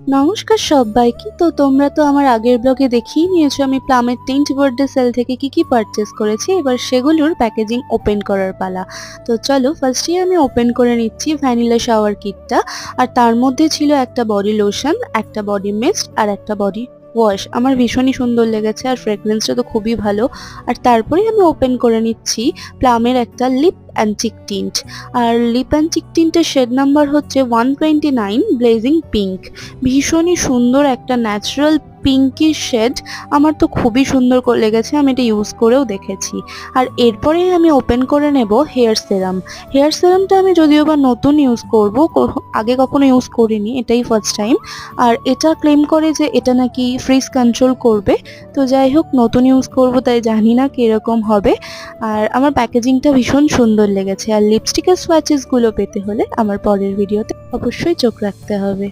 নমস্কার সব্বাইকে। তো তোমরা তো আমার আগের ব্লগে দেখেই নিয়েছো আমি প্লামের টিন্ট বার্থডে সেল থেকে কি পারচেস করেছি। এবার সেগুলোর প্যাকেজিং ওপেন করার পালা। তো চলো ফার্স্টেই আমি ওপেন করে নিচ্ছি ভ্যানিলা শাওয়ার কিটটা। আর তার মধ্যে ছিল একটা বডি লোশন, একটা বডি মিস্ট আর একটা বডি ওয়াশ। আমার ভীষণই সুন্দর লেগেছে আর ফ্রেগরেন্সটা তো খুবই ভালো। আর তারপরে আমি ওপেন করে নিচ্ছি প্লামের একটা লিপ অ্যান্ড চিক টিন্ট। আর লিপ অ্যান্ড চিক টিন্টের শেড নাম্বার হচ্ছে 129 ব্লেজিং পিঙ্ক। ভীষণই সুন্দর একটা ন্যাচারাল পিঙ্কি শেড। আমার তো খুবই সুন্দর লেগেছে, আমি এটা ইউজ করেও দেখেছি। আর এরপরে আমি ওপেন করে নেব হেয়ার সেরাম। হেয়ার সেরামটা আমি যদিও বা নতুন ইউজ করব, আগে কখনো ইউজ করিনি, এটাই ফার্স্ট টাইম। আর এটা ক্লেম করে যে এটা নাকি ফ্রিজ কন্ট্রোল করবে। তো যাই হোক, নতুন ইউজ করব তাই জানি না কিরকম হবে। আর আমার প্যাকেজিংটা ভীষণ সুন্দর লেগেছে। আর লিপস্টিকের সোয়াচেসগুলো পেতে হলে আমার পরের ভিডিওতে অবশ্যই চোখ রাখতে হবে।